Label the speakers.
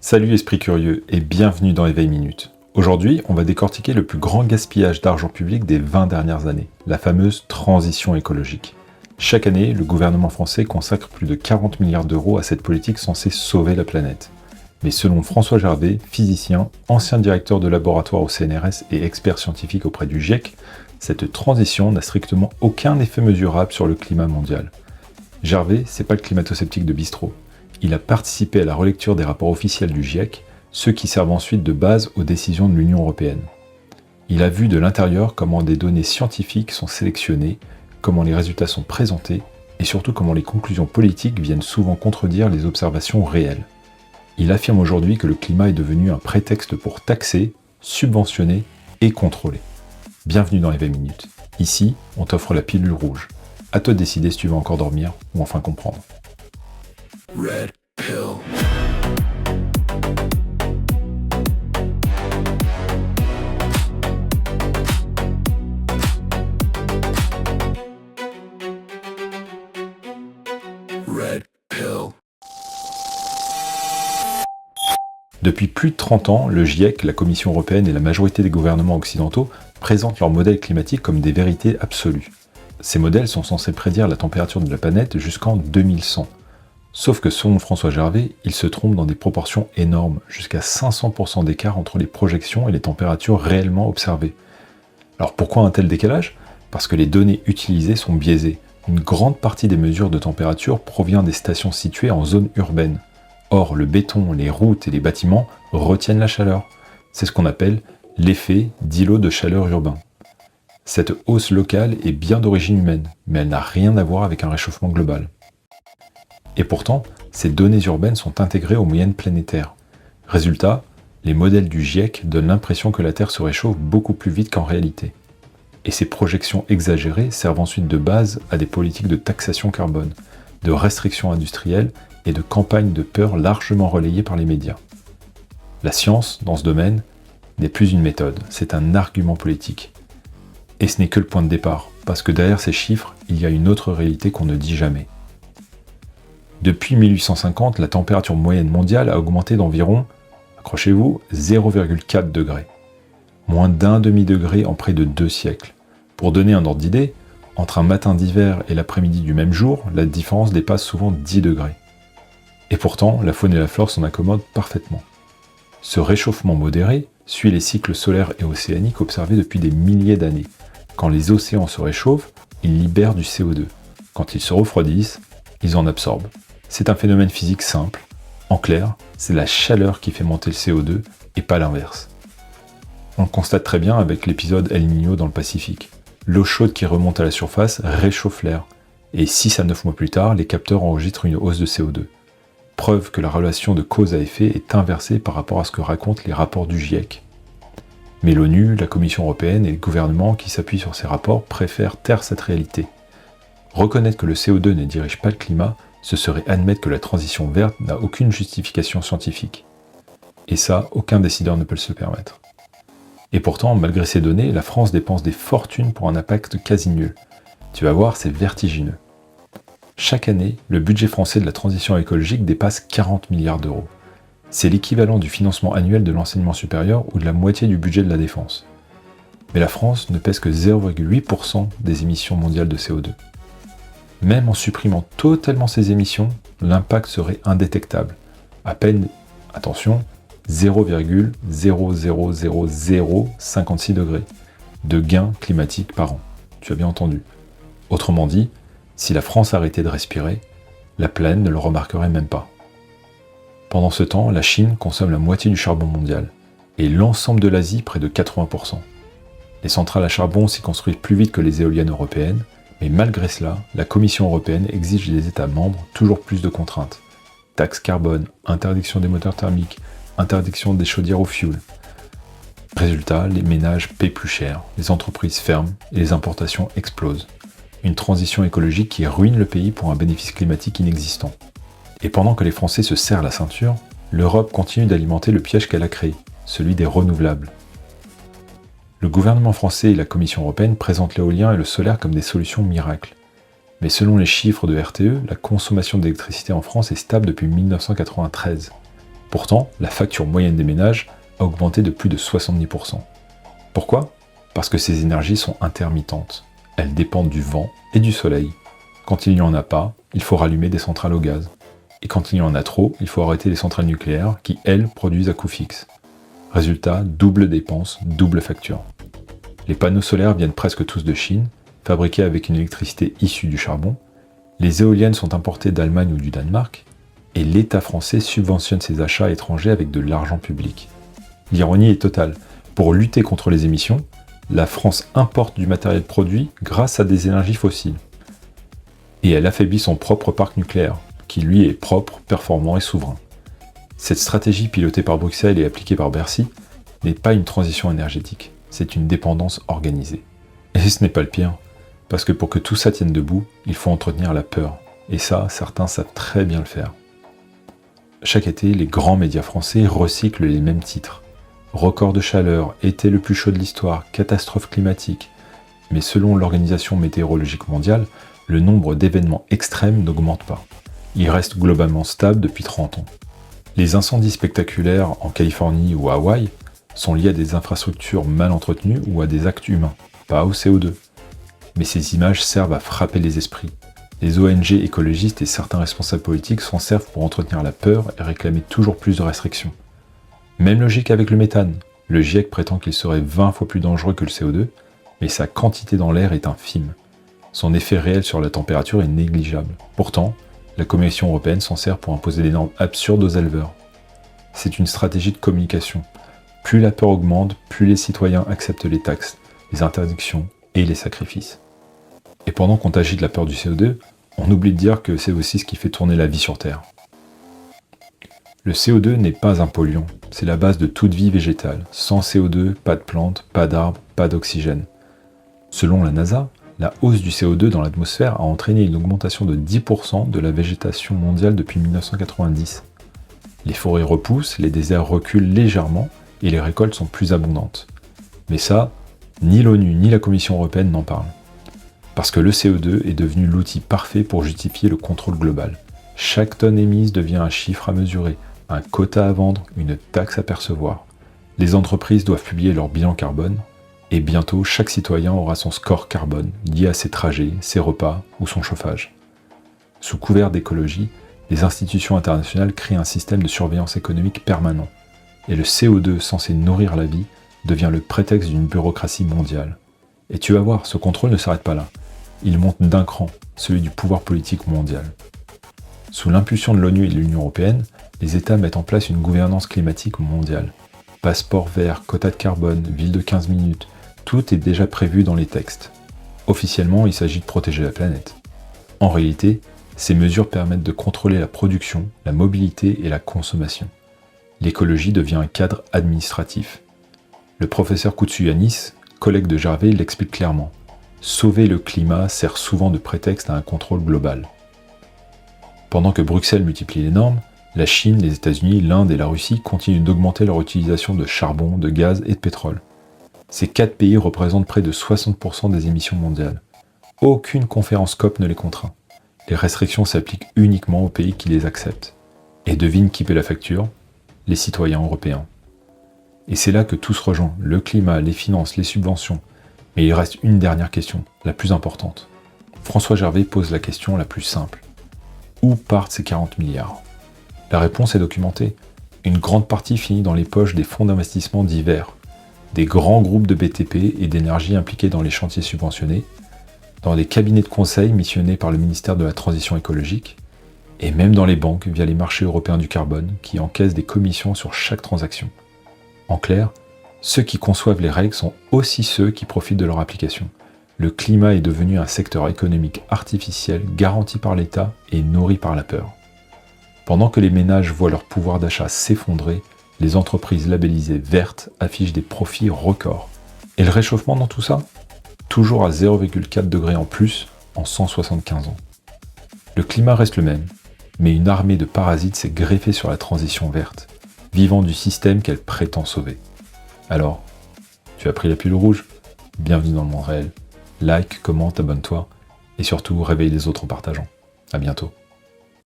Speaker 1: Salut esprit curieux et bienvenue dans Éveil Minute. Aujourd'hui, on va décortiquer le plus grand gaspillage d'argent public des 20 dernières années, la fameuse transition écologique. Chaque année, le gouvernement français consacre plus de 40 milliards d'euros à cette politique censée sauver la planète. Mais selon François Gervais, physicien, ancien directeur de laboratoire au CNRS et expert scientifique auprès du GIEC, cette transition n'a strictement aucun effet mesurable sur le climat mondial. Gervais, c'est pas le climato-sceptique de bistrot. Il a participé à la relecture des rapports officiels du GIEC, ceux qui servent ensuite de base aux décisions de l'Union européenne. Il a vu de l'intérieur comment des données scientifiques sont sélectionnées, comment les résultats sont présentés, et surtout comment les conclusions politiques viennent souvent contredire les observations réelles. Il affirme aujourd'hui que le climat est devenu un prétexte pour taxer, subventionner et contrôler. Bienvenue dans les 20 minutes. Ici, on t'offre la pilule rouge. À toi de décider si tu veux encore dormir ou enfin comprendre.
Speaker 2: Red pill. Red pill.
Speaker 1: Depuis plus de 30 ans, le GIEC, la Commission européenne et la majorité des gouvernements occidentaux présentent leurs modèles climatiques comme des vérités absolues. Ces modèles sont censés prédire la température de la planète jusqu'en 2100. Sauf que selon François Gervais, ils se trompent dans des proportions énormes, jusqu'à 500% d'écart entre les projections et les températures réellement observées. Alors pourquoi un tel décalage ? Parce que les données utilisées sont biaisées. Une grande partie des mesures de température provient des stations situées en zone urbaine. Or, le béton, les routes et les bâtiments retiennent la chaleur. C'est ce qu'on appelle l'effet d'îlot de chaleur urbain. Cette hausse locale est bien d'origine humaine, mais elle n'a rien à voir avec un réchauffement global. Et pourtant, ces données urbaines sont intégrées aux moyennes planétaires. Résultat, les modèles du GIEC donnent l'impression que la Terre se réchauffe beaucoup plus vite qu'en réalité. Et ces projections exagérées servent ensuite de base à des politiques de taxation carbone, de restrictions industrielles et de campagnes de peur largement relayées par les médias. La science, dans ce domaine, n'est plus une méthode, c'est un argument politique. Et ce n'est que le point de départ, parce que derrière ces chiffres, il y a une autre réalité qu'on ne dit jamais. Depuis 1850, la température moyenne mondiale a augmenté d'environ, accrochez-vous, 0,4 degrés. Moins d'un demi-degré en près de 2 siècles. Pour donner un ordre d'idée, entre un matin d'hiver et l'après-midi du même jour, la différence dépasse souvent 10 degrés. Et pourtant, la faune et la flore s'en accommodent parfaitement. Ce réchauffement modéré suit les cycles solaires et océaniques observés depuis des milliers d'années. Quand les océans se réchauffent, ils libèrent du CO2. Quand ils se refroidissent, ils en absorbent. C'est un phénomène physique simple. En clair, c'est la chaleur qui fait monter le CO2 et pas l'inverse. On le constate très bien avec l'épisode El Niño dans le Pacifique. L'eau chaude qui remonte à la surface réchauffe l'air. Et 6 à 9 mois plus tard, les capteurs enregistrent une hausse de CO2. Preuve que la relation de cause à effet est inversée par rapport à ce que racontent les rapports du GIEC. Mais l'ONU, la Commission européenne et le gouvernement qui s'appuient sur ces rapports préfèrent taire cette réalité. Reconnaître que le CO2 ne dirige pas le climat, ce serait admettre que la transition verte n'a aucune justification scientifique. Et ça, aucun décideur ne peut se le permettre. Et pourtant, malgré ces données, la France dépense des fortunes pour un impact quasi nul. Tu vas voir, c'est vertigineux. Chaque année, le budget français de la transition écologique dépasse 40 milliards d'euros. C'est l'équivalent du financement annuel de l'enseignement supérieur ou de la moitié du budget de la défense. Mais la France ne pèse que 0,8% des émissions mondiales de CO2. Même en supprimant totalement ces émissions, l'impact serait indétectable. À peine, attention, 0,00056 degrés de gains climatiques par an. Tu as bien entendu. Autrement dit, si la France arrêtait de respirer, la planète ne le remarquerait même pas. Pendant ce temps, la Chine consomme la moitié du charbon mondial, et l'ensemble de l'Asie près de 80%. Les centrales à charbon s'y construisent plus vite que les éoliennes européennes, mais malgré cela, la Commission européenne exige des États membres toujours plus de contraintes. Taxes carbone, interdiction des moteurs thermiques, interdiction des chaudières au fioul. Résultat, les ménages paient plus cher, les entreprises ferment et les importations explosent. Une transition écologique qui ruine le pays pour un bénéfice climatique inexistant. Et pendant que les Français se serrent la ceinture, l'Europe continue d'alimenter le piège qu'elle a créé, celui des renouvelables. Le gouvernement français et la Commission européenne présentent l'éolien et le solaire comme des solutions miracles. Mais selon les chiffres de RTE, la consommation d'électricité en France est stable depuis 1993. Pourtant, la facture moyenne des ménages a augmenté de plus de 70%. Pourquoi ? Parce que ces énergies sont intermittentes. Elles dépendent du vent et du soleil. Quand il n'y en a pas, il faut rallumer des centrales au gaz. Et quand il y en a trop, il faut arrêter les centrales nucléaires qui, elles, produisent à coût fixe. Résultat, double dépense, double facture. Les panneaux solaires viennent presque tous de Chine, fabriqués avec une électricité issue du charbon. Les éoliennes sont importées d'Allemagne ou du Danemark. Et l'État français subventionne ses achats étrangers avec de l'argent public. L'ironie est totale. Pour lutter contre les émissions, la France importe du matériel produit grâce à des énergies fossiles. Et elle affaiblit son propre parc nucléaire, qui lui est propre, performant et souverain. Cette stratégie pilotée par Bruxelles et appliquée par Bercy n'est pas une transition énergétique, c'est une dépendance organisée. Et ce n'est pas le pire, parce que pour que tout ça tienne debout, il faut entretenir la peur. Et ça, certains savent très bien le faire. Chaque été, les grands médias français recyclent les mêmes titres. Record de chaleur, été le plus chaud de l'histoire, catastrophe climatique. Mais selon l'Organisation météorologique mondiale, le nombre d'événements extrêmes n'augmente pas. Il reste globalement stable depuis 30 ans. Les incendies spectaculaires en Californie ou à Hawaï sont liés à des infrastructures mal entretenues ou à des actes humains, pas au CO2. Mais ces images servent à frapper les esprits. Les ONG écologistes et certains responsables politiques s'en servent pour entretenir la peur et réclamer toujours plus de restrictions. Même logique avec le méthane. Le GIEC prétend qu'il serait 20 fois plus dangereux que le CO2, mais sa quantité dans l'air est infime. Son effet réel sur la température est négligeable. Pourtant, la Commission européenne s'en sert pour imposer des normes absurdes aux éleveurs. C'est une stratégie de communication. Plus la peur augmente, plus les citoyens acceptent les taxes, les interdictions et les sacrifices. Et pendant qu'on agite la peur du CO2, on oublie de dire que c'est aussi ce qui fait tourner la vie sur Terre. Le CO2 n'est pas un polluant, c'est la base de toute vie végétale. Sans CO2, pas de plantes, pas d'arbres, pas d'oxygène. Selon la NASA, la hausse du CO2 dans l'atmosphère a entraîné une augmentation de 10% de la végétation mondiale depuis 1990. Les forêts repoussent, les déserts reculent légèrement et les récoltes sont plus abondantes. Mais ça, ni l'ONU ni la Commission européenne n'en parlent. Parce que le CO2 est devenu l'outil parfait pour justifier le contrôle global. Chaque tonne émise devient un chiffre à mesurer, un quota à vendre, une taxe à percevoir. Les entreprises doivent publier leur bilan carbone, et bientôt chaque citoyen aura son score carbone lié à ses trajets, ses repas ou son chauffage. Sous couvert d'écologie, les institutions internationales créent un système de surveillance économique permanent, et le CO2 censé nourrir la vie devient le prétexte d'une bureaucratie mondiale. Et tu vas voir, ce contrôle ne s'arrête pas là. Il monte d'un cran, celui du pouvoir politique mondial. Sous l'impulsion de l'ONU et de l'Union européenne, les États mettent en place une gouvernance climatique mondiale. Passeport vert, quota de carbone, ville de 15 minutes, tout est déjà prévu dans les textes. Officiellement, il s'agit de protéger la planète. En réalité, ces mesures permettent de contrôler la production, la mobilité et la consommation. L'écologie devient un cadre administratif. Le professeur Koutsuyanis, collègue de Gervais, l'explique clairement. Sauver le climat sert souvent de prétexte à un contrôle global. Pendant que Bruxelles multiplie les normes, la Chine, les États-Unis, l'Inde et la Russie continuent d'augmenter leur utilisation de charbon, de gaz et de pétrole. Ces 4 pays représentent près de 60% des émissions mondiales. Aucune conférence COP ne les contraint. Les restrictions s'appliquent uniquement aux pays qui les acceptent. Et devine qui paie la facture ? Les citoyens européens. Et c'est là que tout se rejoint, le climat, les finances, les subventions. Mais il reste une dernière question, la plus importante. François Gervais pose la question la plus simple. Où partent ces 40 milliards ? La réponse est documentée. Une grande partie finit dans les poches des fonds d'investissement divers, des grands groupes de BTP et d'énergie impliqués dans les chantiers subventionnés, dans des cabinets de conseil missionnés par le ministère de la Transition écologique, et même dans les banques via les marchés européens du carbone qui encaissent des commissions sur chaque transaction. En clair, ceux qui conçoivent les règles sont aussi ceux qui profitent de leur application. Le climat est devenu un secteur économique artificiel garanti par l'État et nourri par la peur. Pendant que les ménages voient leur pouvoir d'achat s'effondrer, les entreprises labellisées vertes affichent des profits records. Et le réchauffement dans tout ça ? Toujours à 0,4 degrés en plus en 175 ans. Le climat reste le même, mais une armée de parasites s'est greffée sur la transition verte, vivant du système qu'elle prétend sauver. Alors, tu as pris la pilule rouge ? Bienvenue dans le monde réel. Like, commente, abonne-toi, et surtout réveille les autres en partageant. À bientôt.